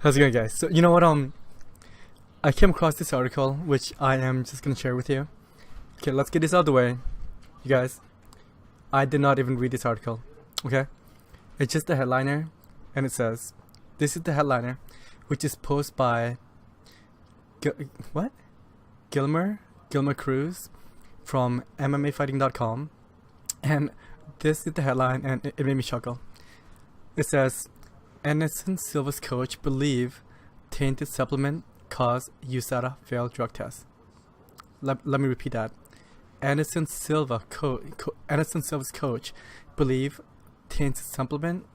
How's it going, guys? So, you know what, I came across this article, which I am just gonna share with you. Okay, let's get this out of the way. You guys, I did not even read this article, okay? It's just the headliner, and it says, this is the headliner, which is posted by, Gilmer Cruz from MMAfighting.com, and this is the headline, and it made me chuckle. It says, Anderson Silva's coach believe tainted supplement caused USADA failed drug test. Let me repeat that. Anderson Silva's coach believe tainted supplement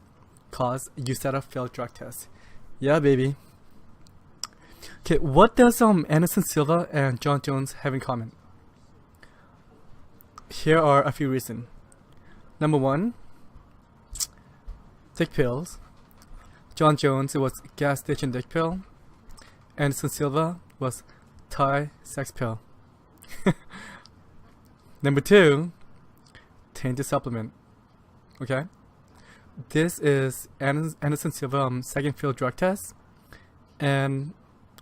caused USADA failed drug test. Yeah, baby. Okay, what does Anderson Silva and Jon Jones have in common? Here are a few reasons. Number one, take pills. Jon Jones, it was gas station dick pill. Anderson Silva was Thai sex pill. Number two, tainted supplement. Okay, this is Anderson Silva's second field drug test, and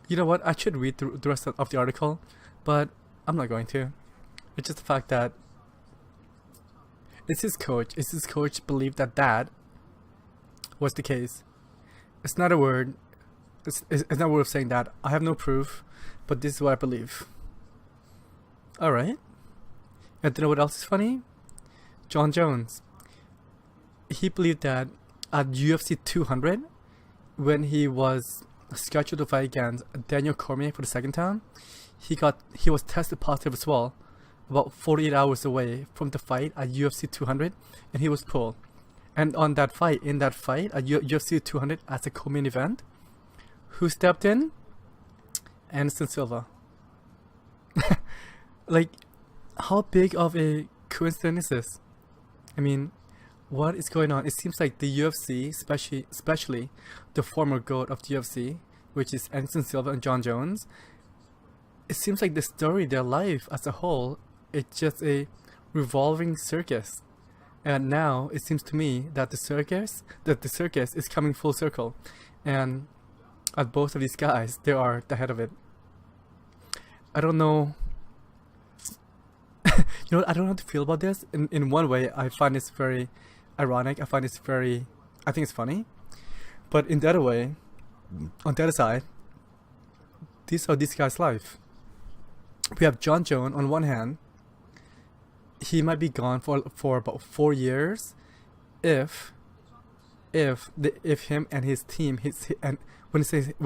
you know what? I should read the rest of the article, but I'm not going to. It's just the fact that it's his coach. It's his coach believed that was the case. It's not a word. It's not a word of saying that. I have no proof, but this is what I believe. Alright. And do you know what else is funny? Jon Jones. He believed that at UFC 200, when he was scheduled to fight against Daniel Cormier for the second time, he was tested positive as well, about 48 hours away from the fight at UFC 200, and he was pulled. And in that fight at UFC 200 as a co-main event, who stepped in? Anderson Silva. Like, how big of a coincidence is this? I mean, what is going on? It seems like the UFC, especially the former GOAT of the UFC, which is Anderson Silva and Jon Jones, it seems like the story, their life as a whole, it's just a revolving circus. And now it seems to me that the circus is coming full circle, and at both of these guys, they are the head of it. I don't know. You know what? I don't know how to feel about this. In one way, I find this very ironic. I think it's funny. But in the other way, on the other side, these are these guys' life. We have Jon Jones on one hand. He might be gone for about 4 years, if him and his team, and when I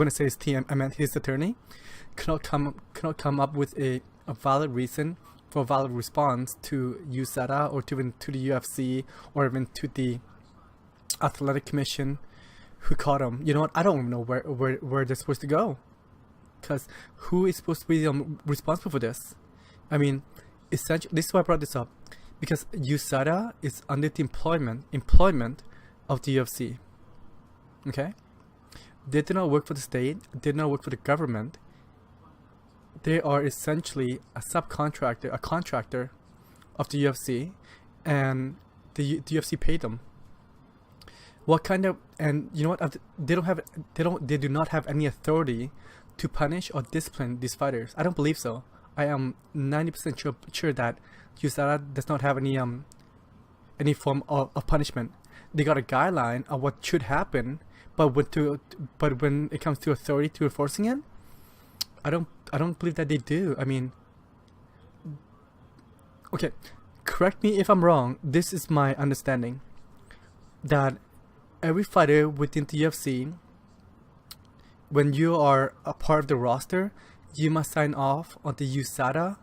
say his team, I meant his attorney, cannot come up with a valid reason for a valid response to USADA or to the UFC or even to the Athletic Commission who caught him. You know what? I don't even know where they're supposed to go, because who is supposed to be responsible for this? I mean, essentially, this is why I brought this up, because USADA is under the employment of the UFC. Okay, they do not work for the state. They do not work for the government. They are essentially a subcontractor, a contractor of the UFC, and the UFC paid them. What kind of, and you know what? They do not have any authority to punish or discipline these fighters. I don't believe so. I am 90% sure that USADA does not have any form of punishment. They got a guideline of what should happen, but when it comes to authority to enforcing it, I don't believe that they do. I mean, okay, correct me if I'm wrong. This is my understanding, that every fighter within the UFC, when you are a part of the roster, you must sign off on the USADA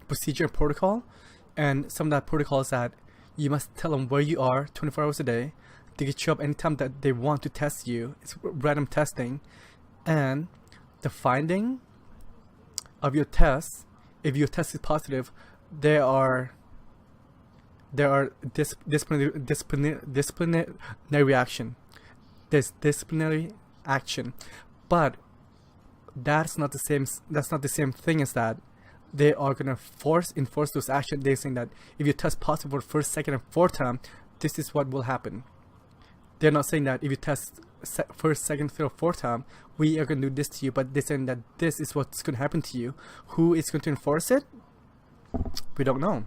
procedure and protocol. And some of that protocol is that you must tell them where you are 24 hours a day. They can show up anytime that they want to test you. It's random testing. And the finding of your test, if your test is positive, there are disciplinary action. There's disciplinary action. But that's not the same thing as that. They are gonna enforce those actions. They're saying that if you test positive for the first, second, and fourth time, this is what will happen. they're not saying that if you test first, second, third, or fourth time, we are going to do this to you, but they're saying that this is what's going to happen to you. Who is going to enforce it? We don't know.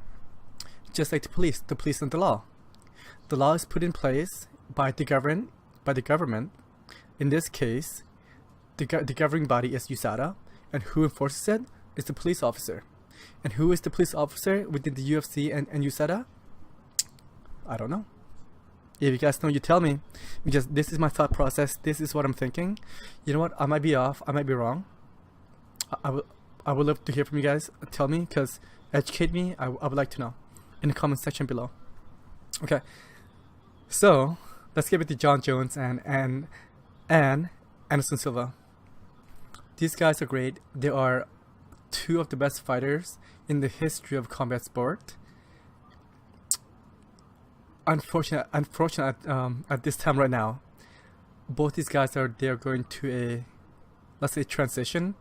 Just like the police and the law. The law is put in place by the government. In this case, the governing body is USADA, and who enforces it is the police officer. And who is the police officer within the UFC and USADA? I don't know. If you guys know, you tell me, because this is my thought process. This is what I'm thinking. You know what? I might be off. I might be wrong. I would love to hear from you guys. Tell me, because educate me. I would like to know in the comment section below. Okay. So let's get with the Jon Jones and Anderson Silva. These guys are great. They are two of the best fighters in the history of combat sport. Unfortunate at this time right now, both these guys are going to a, let's say, transition.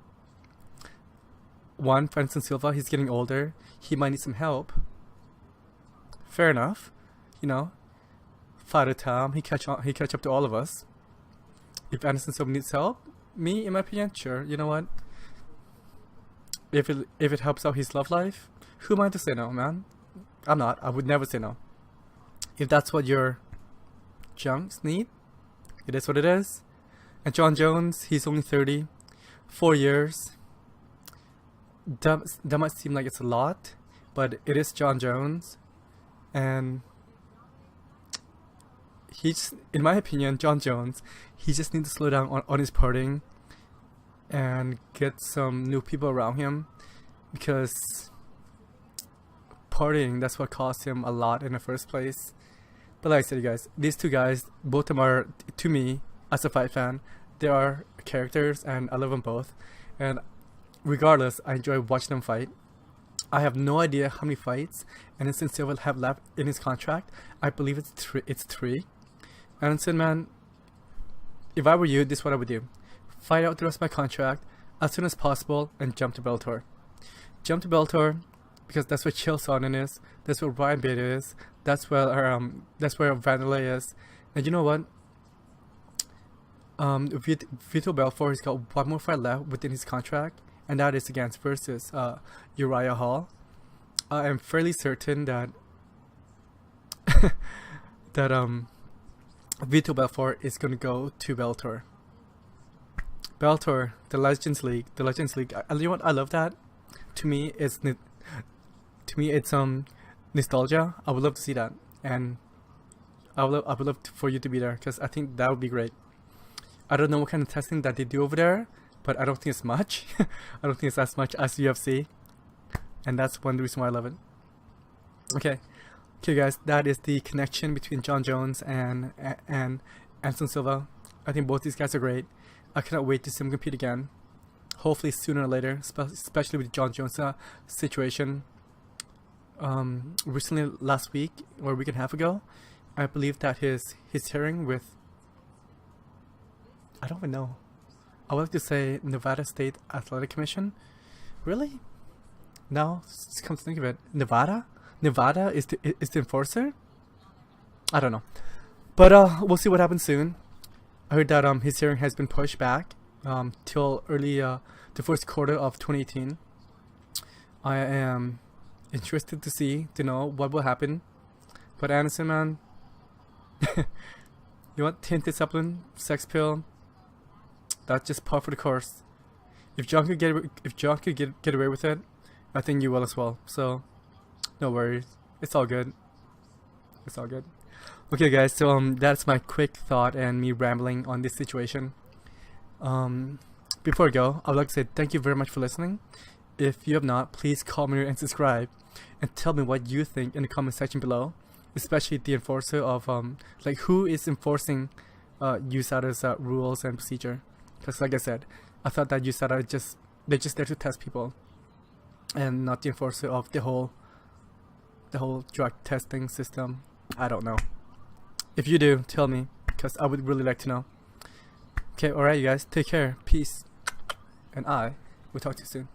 One, for instance, Silva, he's getting older. He might need some help. Fair enough, you know. Fight at a time, he catch up to all of us. If Anderson Silva needs help, me, in my opinion, sure. You know what? If it helps out his love life, who am I to say no, man? I'm not. I would never say no. If that's what your junks need, it is what it is. And Jon Jones, he's only 30, 4 years. That might seem like it's a lot, but it is Jon Jones, and he's, in my opinion, Jon Jones, he just needs to slow down on his partying and get some new people around him, because partying, that's what cost him a lot in the first place. But like I said, you guys, these two guys, both of them are, to me, as a fight fan, they are characters, and I love them both. And regardless, I enjoy watching them fight. I have no idea how many fights Anderson Silva will have left in his contract. I believe it's three. Anderson, man, if I were you, this is what I would do. Fight out the rest of my contract as soon as possible and jump to Bellator. Jump to Bellator, because that's where Chael Sonnen is, that's where Ryan Bader is, that's where Vanderlei is. And you know what? Vitor Belfort, he's got one more fight left within his contract, and that is versus Uriah Hall. I am fairly certain that Vitor Belfort is gonna go to Bellator. Bellator, the Legends League. You know what? I love that. To me, it's nostalgia. I would love to see that, and I would love for you to be there, because I think that would be great. I don't know what kind of testing that they do over there, but I don't think it's much. I don't think it's as much as UFC, and that's one reason why I love it. Okay, guys, that is the connection between Jon Jones and Anderson Silva. I think both these guys are great. I cannot wait to see them compete again. Hopefully sooner or later, especially with Jon Jones' situation. Recently, last week or a week and a half ago, I believe that his hearing with, I don't even know, I would like to say Nevada State Athletic Commission. Really? No, just come to think of it, Nevada is the enforcer. I don't know, but we'll see what happens soon. I heard that his hearing has been pushed back till early the first quarter of 2018. I am interested to know what will happen. But Anderson, man, you want tinted supplement, sex pill? That's just par for the course. If Jon could get away with it, I think you will as well. So no worries, it's all good. Okay, guys. So that's my quick thought and me rambling on this situation. Before I go, I would like to say thank you very much for listening. If you have not, please comment and subscribe, and tell me what you think in the comment section below, especially the enforcer of like who is enforcing USADA's rules and procedure. Because like I said, I thought that USADA they're just there to test people, and not the enforcer of the whole drug testing system. I don't know. If you do, tell me, because I would really like to know. Okay, alright, you guys, take care, peace, and I will talk to you soon.